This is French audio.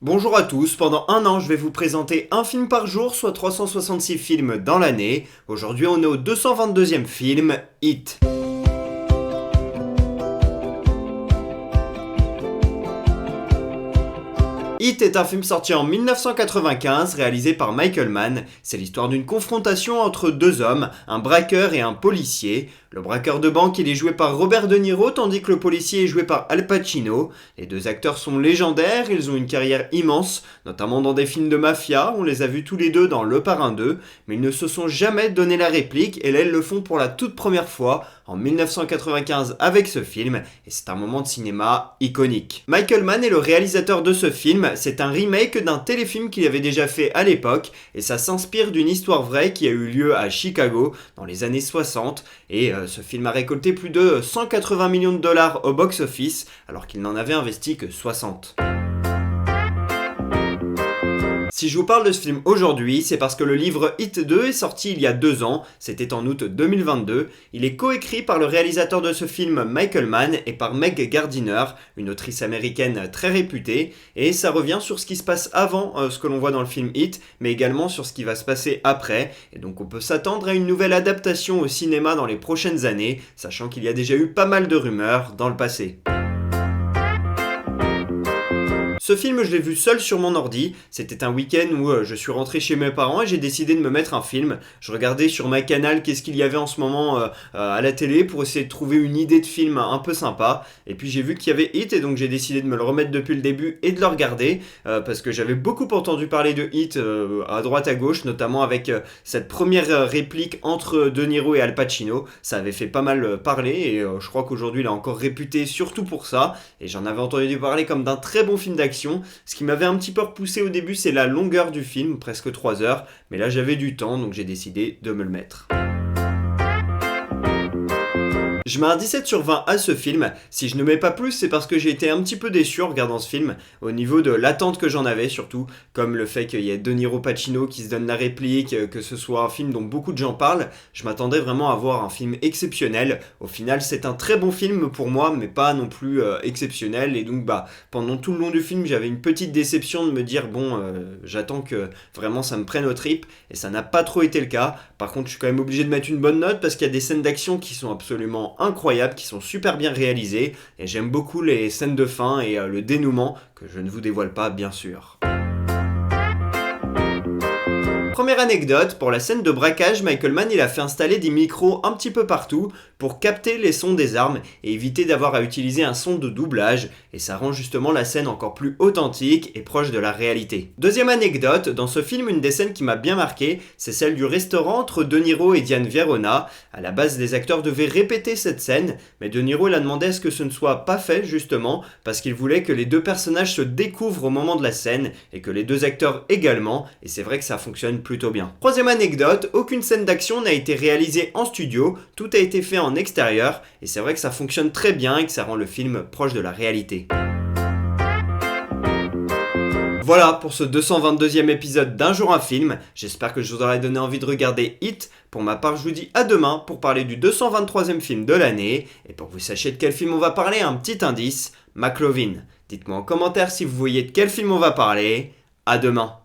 Bonjour à tous, pendant un an je vais vous présenter un film par jour, soit 366 films dans l'année. Aujourd'hui on est au 222e film, It. It est un film sorti en 1995, réalisé par Michael Mann. C'est l'histoire d'une confrontation entre deux hommes, un braqueur et un policier. Le braqueur de banque, il est joué par Robert De Niro, tandis que le policier est joué par Al Pacino. Les deux acteurs sont légendaires, ils ont une carrière immense, notamment dans des films de mafia, on les a vus tous les deux dans Le Parrain 2, mais ils ne se sont jamais donné la réplique, et là ils le font pour la toute première fois, en 1995 avec ce film, et c'est un moment de cinéma iconique. Michael Mann est le réalisateur de ce film, c'est un remake d'un téléfilm qu'il avait déjà fait à l'époque, et ça s'inspire d'une histoire vraie qui a eu lieu à Chicago dans les années 60, et ce film a récolté plus de 180 millions de dollars au box-office, alors qu'il n'en avait investi que 60. Si je vous parle de ce film aujourd'hui, c'est parce que le livre It 2 est sorti il y a 2 ans, c'était en août 2022. Il est coécrit par le réalisateur de ce film Michael Mann et par Meg Gardiner, une autrice américaine très réputée, et ça revient sur ce qui se passe avant ce que l'on voit dans le film It, mais également sur ce qui va se passer après, et donc on peut s'attendre à une nouvelle adaptation au cinéma dans les prochaines années, sachant qu'il y a déjà eu pas mal de rumeurs dans le passé. Ce film, je l'ai vu seul sur mon ordi. C'était un week-end où je suis rentré chez mes parents et j'ai décidé de me mettre un film. Je regardais sur ma canal qu'est-ce qu'il y avait en ce moment à la télé pour essayer de trouver une idée de film un peu sympa. Et puis j'ai vu qu'il y avait It et donc j'ai décidé de me le remettre depuis le début et de le regarder parce que j'avais beaucoup entendu parler de It à droite à gauche, notamment avec cette première réplique entre De Niro et Al Pacino. Ça avait fait pas mal parler et je crois qu'aujourd'hui il est encore réputé surtout pour ça. Et j'en avais entendu parler comme d'un très bon film d'action. Ce qui m'avait un petit peu repoussé au début, c'est la longueur du film, presque 3 heures. Mais là, j'avais du temps, donc j'ai décidé de me le mettre. Je mets un 17 sur 20 à ce film. Si je ne mets pas plus, c'est parce que j'ai été un petit peu déçu en regardant ce film, au niveau de l'attente que j'en avais surtout, comme le fait qu'il y ait De Niro Pacino qui se donne la réplique, que ce soit un film dont beaucoup de gens parlent. Je m'attendais vraiment à voir un film exceptionnel. Au final, c'est un très bon film pour moi, mais pas non plus exceptionnel. Et donc, pendant tout le long du film, j'avais une petite déception de me dire, j'attends que vraiment ça me prenne aux tripes, et ça n'a pas trop été le cas. Par contre, je suis quand même obligé de mettre une bonne note parce qu'il y a des scènes d'action qui sont absolument incroyables, qui sont super bien réalisées, et j'aime beaucoup les scènes de fin et le dénouement que je ne vous dévoile pas bien sûr. Première anecdote, pour la scène de braquage, Michael Mann il a fait installer des micros un petit peu partout pour capter les sons des armes et éviter d'avoir à utiliser un son de doublage, et ça rend justement la scène encore plus authentique et proche de la réalité. Deuxième anecdote, dans ce film, une des scènes qui m'a bien marqué, c'est celle du restaurant entre De Niro et Diane Verona. À la base, les acteurs devaient répéter cette scène, mais De Niro il a demandé à ce que ce ne soit pas fait justement, parce qu'il voulait que les deux personnages se découvrent au moment de la scène, et que les deux acteurs également, et c'est vrai que ça fonctionne plutôt bien. Troisième anecdote, aucune scène d'action n'a été réalisée en studio, tout a été fait en extérieur, et c'est vrai que ça fonctionne très bien et que ça rend le film proche de la réalité. Voilà pour ce 222e épisode d'Un jour un film, j'espère que je vous aurai donné envie de regarder It. Pour ma part, je vous dis à demain pour parler du 223e film de l'année, et pour que vous sachiez de quel film on va parler, un petit indice, McLovin. Dites-moi en commentaire si vous voyez de quel film on va parler, à demain.